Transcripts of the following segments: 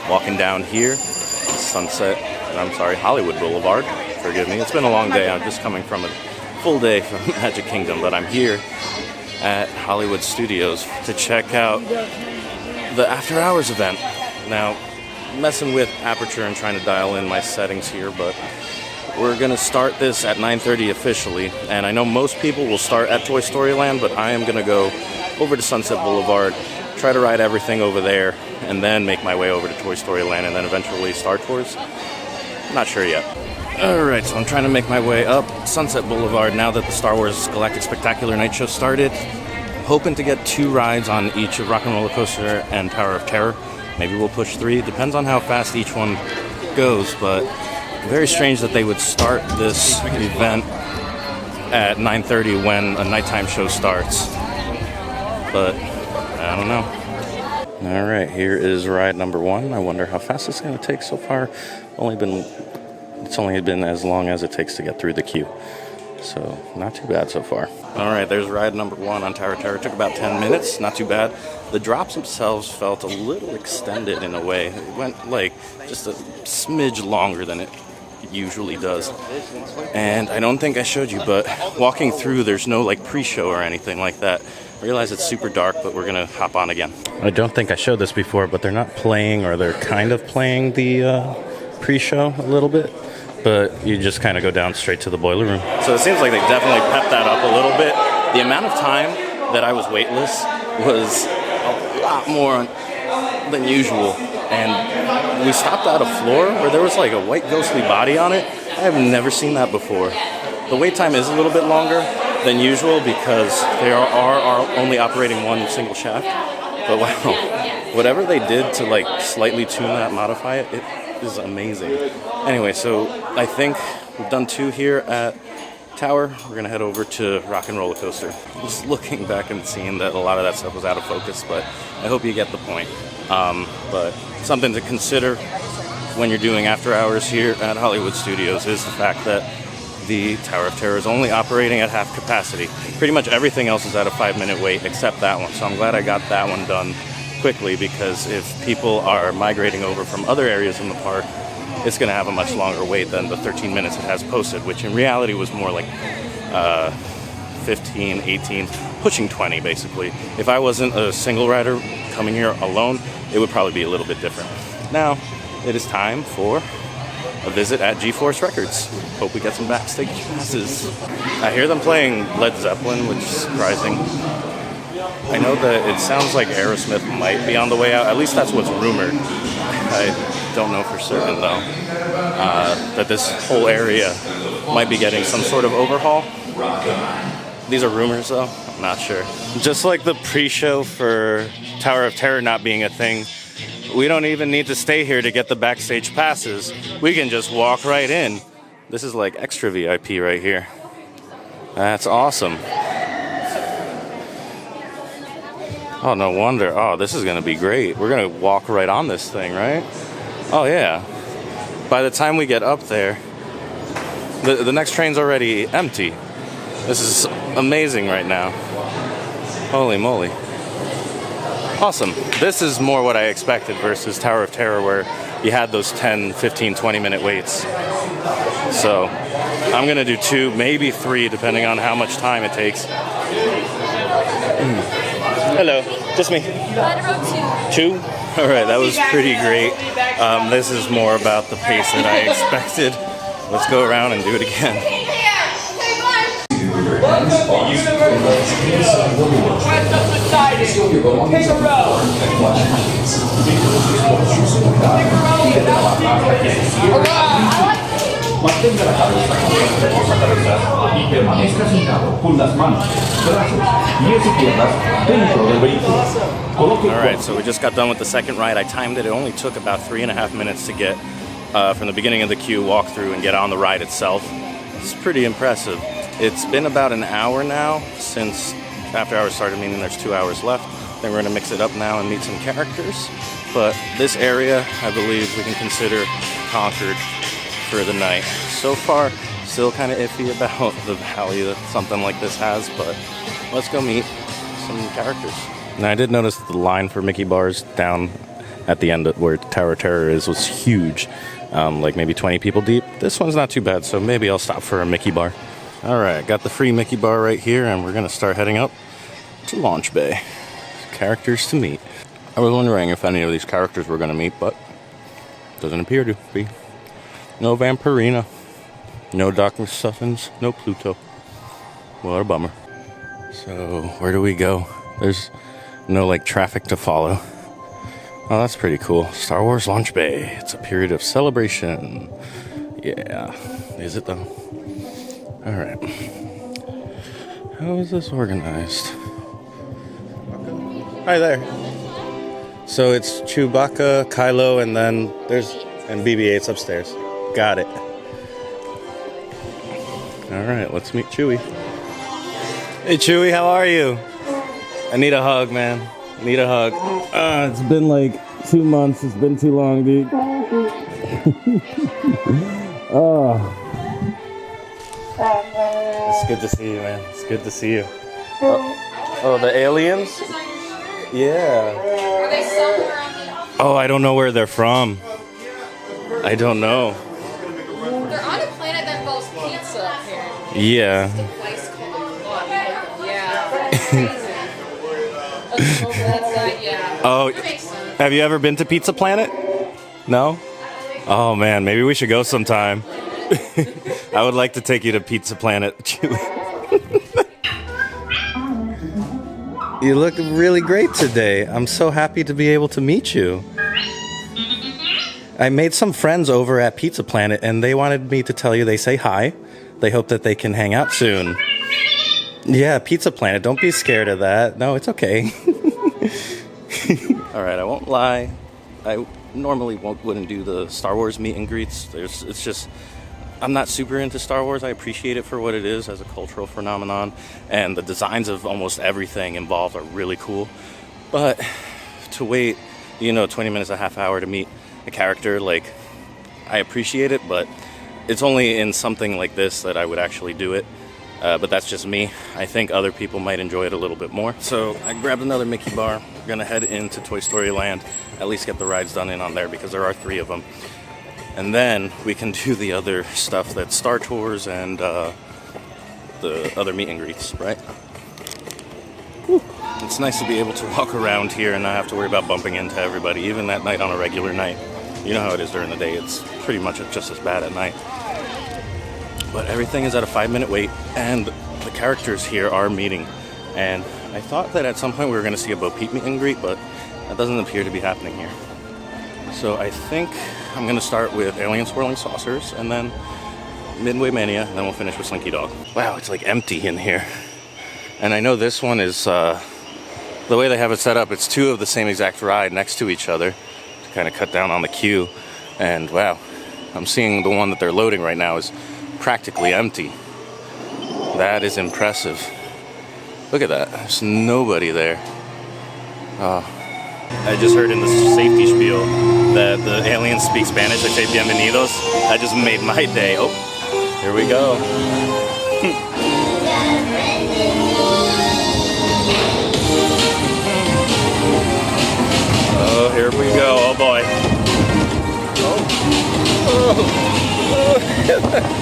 walking down here, Hollywood Boulevard. Forgive me, it's been a long day. I'm just coming from a full day from Magic Kingdom, but I'm here at Hollywood Studios to check out the After Hours event. Now, messing with aperture and trying to dial in my settings here, but we're gonna start this at 9:30 officially, and I know most people will start at Toy Story Land, but I am gonna go over to Sunset Boulevard, try to ride everything over there, and then make my way over to Toy Story Land, and then eventually Star Tours. Not sure yet. Alright, so I'm trying to make my way up Sunset Boulevard now that the Star Wars Galactic Spectacular Night Show started. Hoping to get 2 rides on each of Rock and Roller Coaster and Tower of Terror. Maybe we'll push 3. Depends on how fast each one goes, but very strange that they would start this event at 9:30 when a nighttime show starts. But I don't know. Alright, here is ride number 1. I wonder how fast it's going to take so far. It's only been as long as it takes to get through the queue. So, not too bad so far. Alright, there's ride number 1 on Tower of Terror. It took about 10 minutes, not too bad. The drops themselves felt a little extended in a way. It went like just a smidge longer than it usually does. And I don't think I showed you, but walking through, there's no like pre-show or anything like that. I realize it's super dark, but we're gonna hop on again. I don't think I showed this before, but they're not playing, or they're kind of playing the pre-show a little bit. But you just kind of go down straight to the boiler room. So it seems like they definitely pepped that up a little bit. The amount of time that I was waitless was a lot more than usual. And we stopped at a floor where there was like a white ghostly body on it. I have never seen that before. The wait time is a little bit longer than usual because they are only operating one single shaft. But wow, whatever they did to like slightly tune that, modify it, it is amazing. Anyway, so I think we've done 2 here at Tower. We're gonna head over to Rock and Roller Coaster. Just looking back and seeing that a lot of that stuff was out of focus, but I hope you get the point. But something to consider when you're doing After Hours here at Hollywood Studios is the fact that the Tower of Terror is only operating at half capacity. Pretty much everything else is at a 5-minute wait except that one. So I'm glad I got that one done quickly, because if people are migrating over from other areas in the park, it's going to have a much longer wait than the 13 minutes it has posted, which in reality was more like 15, 18, pushing 20 basically. If I wasn't a single rider coming here alone, it would probably be a little bit different. Now, it is time for a visit at G-Force Records. Hope we get some backstage passes. I hear them playing Led Zeppelin, which is surprising. I know that it sounds like Aerosmith might be on the way out. At least that's what's rumored. I don't know for certain, though, that this whole area might be getting some sort of overhaul. These are rumors, though. I'm not sure. Just like the pre-show for Tower of Terror not being a thing, we don't even need to stay here to get the backstage passes. We can just walk right in. This is like extra VIP right here. That's awesome. Oh, no wonder. Oh, this is going to be great. We're going to walk right on this thing, right? Oh, yeah. By the time we get up there, the next train's already empty. This is amazing right now. Holy moly. Awesome. This is more what I expected versus Tower of Terror, where you had those 10, 15, 20-minute waits. So I'm going to do 2, maybe 3, depending on how much time it takes. Hello, just me. 2? All right, that was pretty great. This is more about the pace that I expected. Let's go around and do it again. Take a row. Mantenga la cabeza y permanezca sentado con las manos, brazos, pies y piernas dentro del vehículo. Alright, so we just got done with the second ride. I timed it. It only took about 3.5 minutes to get from the beginning of the queue, walk through, and get on the ride itself. It's pretty impressive. It's been about an hour now since After Hours started, meaning there's 2 hours left. Then we're going to mix it up now and meet some characters. But this area, I believe we can consider conquered for the night. So far, still kind of iffy about the value that something like this has, but let's go meet some characters. Now, I did notice the line for Mickey bars down at the end where Tower of Terror is was huge, like maybe 20 people deep. This one's not too bad, so maybe I'll stop for a Mickey bar. All right, got the free Mickey bar right here, and we're gonna start heading up to Launch Bay. Characters to meet. I was wondering if any of these characters were gonna meet, but doesn't appear to be. No Vampirina, no Dr. Suffins, no Pluto. What a bummer. So, where do we go? There's no, like, traffic to follow. Oh, that's pretty cool. Star Wars Launch Bay. It's a period of celebration. Yeah. Is it, though? Alright. How is this organized? Hi there. So it's Chewbacca, Kylo, and then and BB-8's upstairs. Got it. Alright, let's meet Chewie. Hey Chewie, how are you? I need a hug, man. Need a hug. It's been like 2 months. It's been too long, dude. Oh. It's good to see you, man. It's good to see you. Oh, the aliens? Yeah. Are they somewhere on the... Oh, I don't know where they're from. I don't know. They're on a planet that involves pizza, apparently. Yeah. It's a place called... Yeah. Crazy. Over that side, yeah. Oh, That makes sense. have you ever been to Pizza Planet? No? Oh man, maybe we should go sometime. I would like to take you to Pizza Planet, Chewie. You look really great today. I'm so happy to be able to meet you. I made some friends over at Pizza Planet, and they wanted me to tell you they say hi. They hope that they can hang out soon. Yeah, Pizza Planet. Don't be scared of that. No, it's okay. All right, I won't lie. I normally wouldn't do the Star Wars meet and greets. It's just, I'm not super into Star Wars. I appreciate it for what it is as a cultural phenomenon, and the designs of almost everything involved are really cool. But to wait, 20 minutes, a half hour to meet a character, like, I appreciate it, but it's only in something like this that I would actually do it. But that's just me. I think other people might enjoy it a little bit more. So I grabbed another Mickey bar. We're gonna head into Toy Story Land, at least get the rides done in on there because there are 3 of them. And then we can do the other stuff that's Star Tours and the other meet and greets, right? Whew. It's nice to be able to walk around here and not have to worry about bumping into everybody, even at night on a regular night. You know how it is during the day. It's pretty much just as bad at night. But everything is at a 5-minute wait, and the characters here are meeting. And I thought that at some point we were going to see a Bo Peep meet and greet, but that doesn't appear to be happening here. So I think I'm going to start with Alien Swirling Saucers, and then Midway Mania, and then we'll finish with Slinky Dog. Wow, it's like empty in here. And I know this one is, the way they have it set up, it's 2 of the same exact ride next to each other to kind of cut down on the queue. And wow, I'm seeing the one that they're loading right now is practically empty. That is impressive. Look at that. There's nobody there. I just heard in the safety spiel that the aliens speak Spanish. They say bienvenidos. That just made my day. Oh, here we go. Oh, here we go. Oh boy.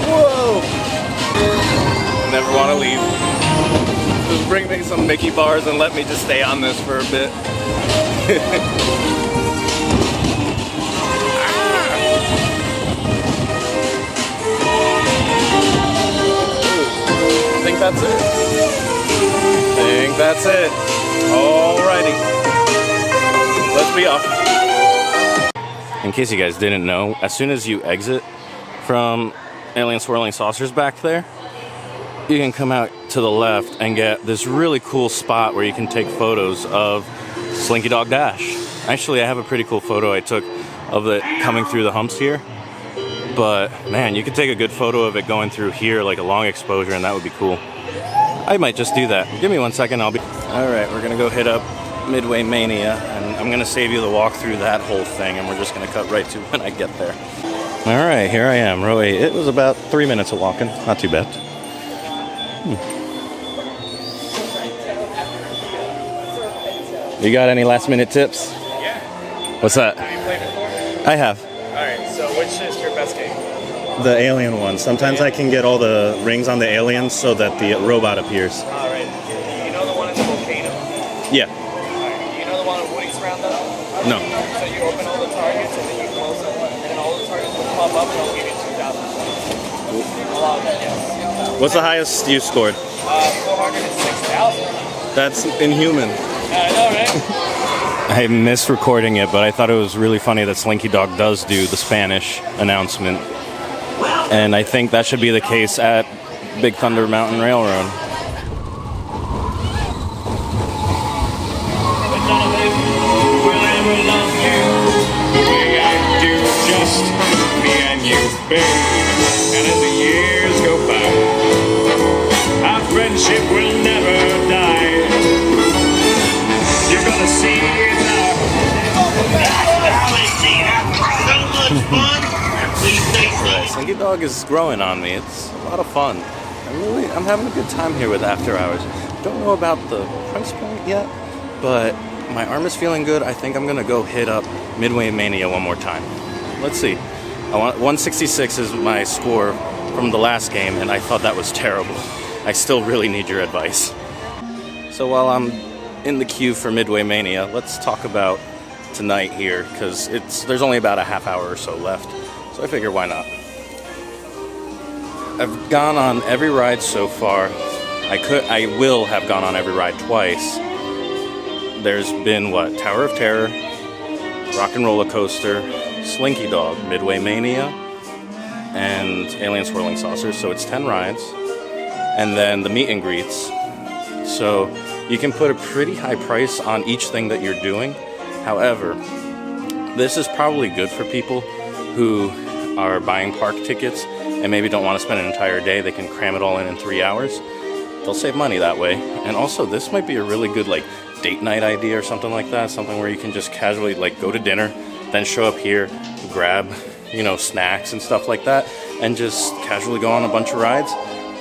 Whoa! Never want to leave. Just bring me some Mickey bars and let me just stay on this for a bit. I think that's it. Alrighty. Let's be off. In case you guys didn't know, as soon as you exit from Alien Swirling Saucers back there, you can come out to the left and get this really cool spot where you can take photos of Slinky Dog Dash. Actually, I have a pretty cool photo I took of it coming through the humps here. But man, you could take a good photo of it going through here, like a long exposure, and that would be cool. I might just do that. Give me 1 second, I'll be... Alright, we're gonna go hit up Midway Mania, and I'm gonna save you the walk through that whole thing, and we're just gonna cut right to when I get there. Alright, here I am, row 8. It was about 3 minutes of walking, not too bad. You got any last minute tips? Yeah. What's that? Have you played before? I have. Alright, so which is your best game? The alien one. Sometimes I can get all the rings on the aliens so that the robot appears. Alright. You know the one in the volcano? Yeah. Alright. You know the one with Woody's around though? No. So you open all the targets and then you close them, and then all the targets will pop up and it'll give you 2,000. A lot of them, yes. What's the highest you scored? 406,000. That's inhuman. I know, right? I missed recording it, but I thought it was really funny that Slinky Dog does do the Spanish announcement. And I think that should be the case at Big Thunder Mountain Railroad. And as the years go by, our friendship will never die. You're gonna see Right, Slinky Dog is growing on me. It's a lot of fun. I'm having a good time here with After Hours. Don't know about the price point yet, but my arm is feeling good. I think I'm gonna go hit up Midway Mania one more time. Let's see. 166 is my score from the last game, and I thought that was terrible. I still really need your advice. So while I'm in the queue for Midway Mania, let's talk about tonight here, because there's only about a half hour or so left. So I figure, why not? I've gone on every ride so far. I will have gone on every ride twice. There's been what? Tower of Terror, Rock and Roller Coaster, Slinky Dog, Midway Mania, and Alien Swirling Saucers. So it's 10 rides. And then the meet and greets. So you can put a pretty high price on each thing that you're doing. However, this is probably good for people who are buying park tickets and maybe don't want to spend an entire day. They can cram it all in 3 hours. They'll save money that way. And also, this might be a really good like date night idea or something like that. Something where you can just casually like go to dinner, then show up here, grab, snacks and stuff like that, and just casually go on a bunch of rides.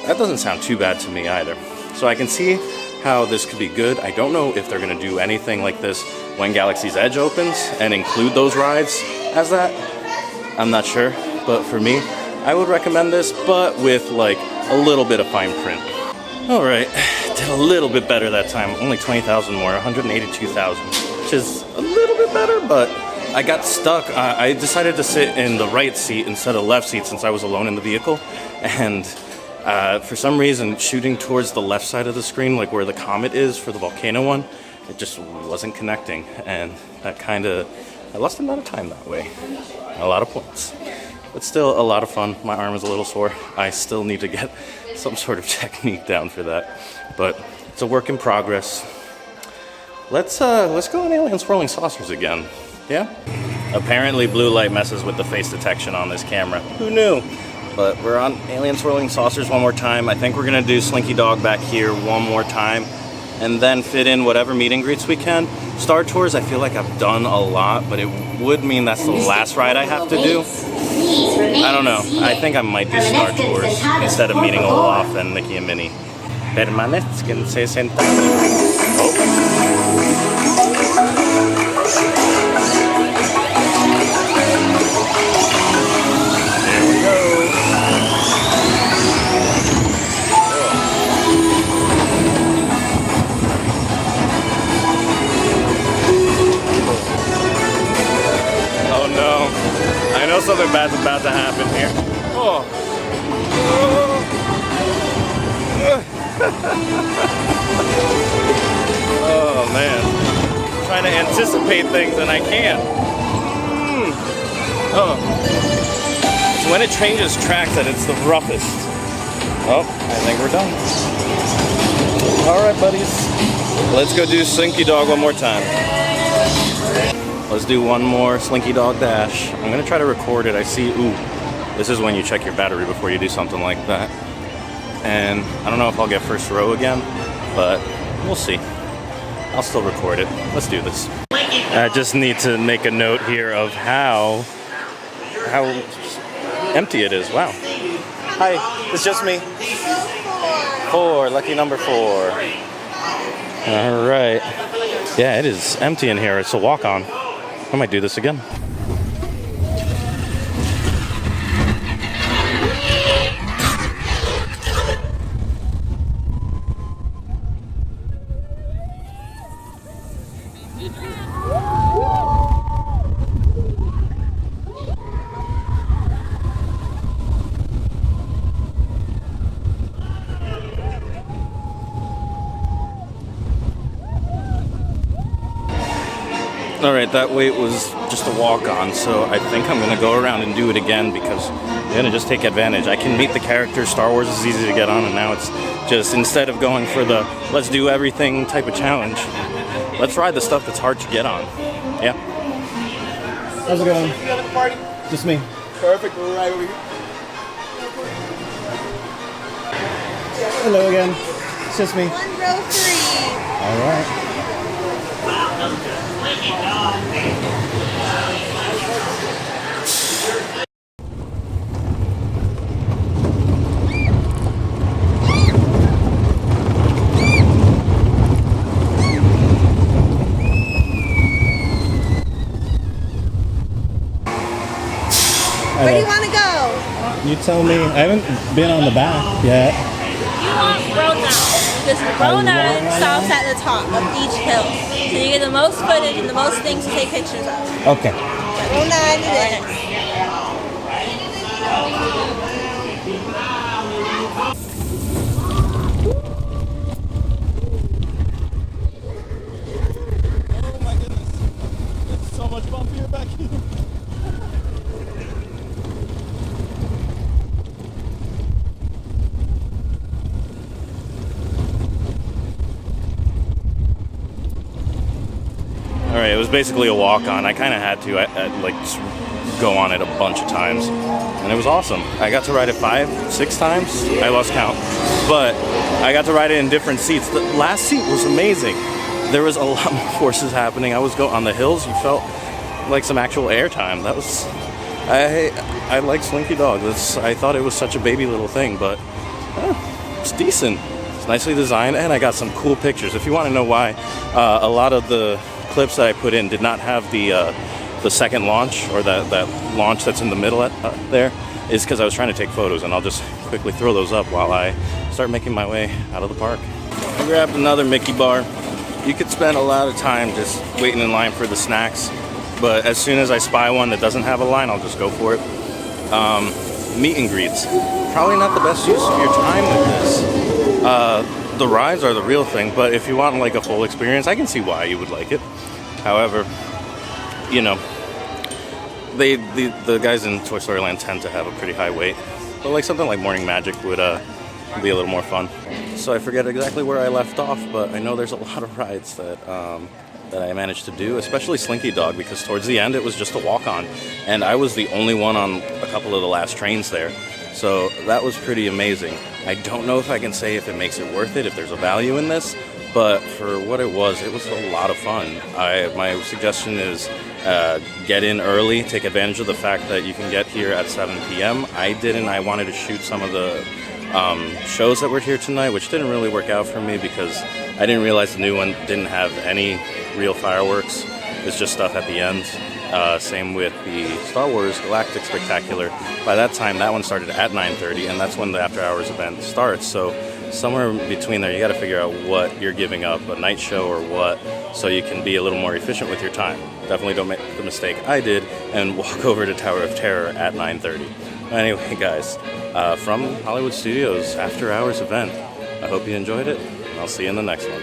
That doesn't sound too bad to me either. So I can see how this could be good. I don't know if they're gonna do anything like this when Galaxy's Edge opens and include those rides as that. I'm not sure, but for me, I would recommend this, but with like a little bit of fine print. All right, did a little bit better that time. Only 20,000 more, 182,000, which is a little bit better, but I got stuck. I decided to sit in the right seat instead of left seat since I was alone in the vehicle. And for some reason, shooting towards the left side of the screen, like where the comet is for the volcano one, it just wasn't connecting. And that I lost a lot of time that way. A lot of points. But still a lot of fun. My arm is a little sore. I still need to get some sort of technique down for that. But it's a work in progress. Let's go on Alien Swirling Saucers again. Yeah? Apparently blue light messes with the face detection on this camera. Who knew? But we're on Alien Swirling Saucers one more time. I think we're gonna do Slinky Dog back here one more time, and then fit in whatever meet and greets we can. Star Tours, I feel like I've done a lot, but it would mean that's the last ride I have to do. I don't know. I think I might do Star Tours instead of meeting Olaf and Mickey and Minnie. Permanezcan 60. I know something bad's about to happen here. Oh. Oh man. I'm trying to anticipate things and I can't. Oh. It's when it changes tracks that it's the roughest. Oh, I think we're done. Alright buddies. Let's go do Slinky Dog one more time. Let's do one more Slinky Dog dash. I'm gonna try to record it. I see, ooh, this is when you check your battery before you do something like that. And I don't know if I'll get first row again, but we'll see. I'll still record it. Let's do this. I just need to make a note here of how empty it is. Wow. Hi, it's just me. 4, lucky number 4. All right. Yeah, it is empty in here. It's a walk-on. I might do this again. Alright, that wait was just a walk-on, so I think I'm going to go around and do it again because I'm going to just take advantage. I can meet the characters, Star Wars is easy to get on, and now it's just, instead of going for the let's do everything type of challenge, let's ride the stuff that's hard to get on. Yeah. How's it going? You got a party? Just me. Perfect, we're right over here. Hello again. It's just me. 1 row 3. All right. Where do you want to go? You tell me. I haven't been on the back yet. You want row 9. Because row 9 stops at the top of each hill. So you get the most footage and the most things to take pictures of. Okay. Row 9 it is. Oh my goodness. It's so much bumpier back here. Alright, it was basically a walk-on. I kind of had to. I like go on it a bunch of times, and it was awesome. I got to ride it 5, 6 times. I lost count, but I got to ride it in different seats. The last seat was amazing. There was a lot more forces happening. I was on the hills. You felt like some actual airtime. That was. I like Slinky Dog. I thought it was such a baby little thing, but it's decent. It's nicely designed, and I got some cool pictures. If you want to know why, a lot of the clips that I put in did not have the second launch, or that launch that's in the middle there, is because I was trying to take photos, and I'll just quickly throw those up while I start making my way out of the park. I grabbed another Mickey bar. You could spend a lot of time just waiting in line for the snacks, but as soon as I spy one that doesn't have a line, I'll just go for it. Meet and greets. Probably not the best use of your time with this. The rides are the real thing, but if you want like a full experience, I can see why you would like it. However, you know, the guys in Toy Story Land tend to have a pretty high weight, but like something like Morning Magic would be a little more fun. So I forget exactly where I left off, but I know there's a lot of rides that I managed to do, especially Slinky Dog, because towards the end it was just a walk-on, and I was the only one on a couple of the last trains there. So that was pretty amazing. I don't know if I can say if it makes it worth it, if there's a value in this, but for what it was a lot of fun. My suggestion is get in early, take advantage of the fact that you can get here at 7 p.m. I didn't. I wanted to shoot some of the shows that were here tonight, which didn't really work out for me because I didn't realize the new one didn't have any real fireworks. It's just stuff at the end. Same with the Star Wars Galactic Spectacular. By that time, that one started at 9:30, and that's when the After Hours event starts. So somewhere in between there, you got to figure out what you're giving up, a night show or what, so you can be a little more efficient with your time. Definitely don't make the mistake I did and walk over to Tower of Terror at 9:30. Anyway, guys, from Hollywood Studios After Hours event, I hope you enjoyed it, and I'll see you in the next one.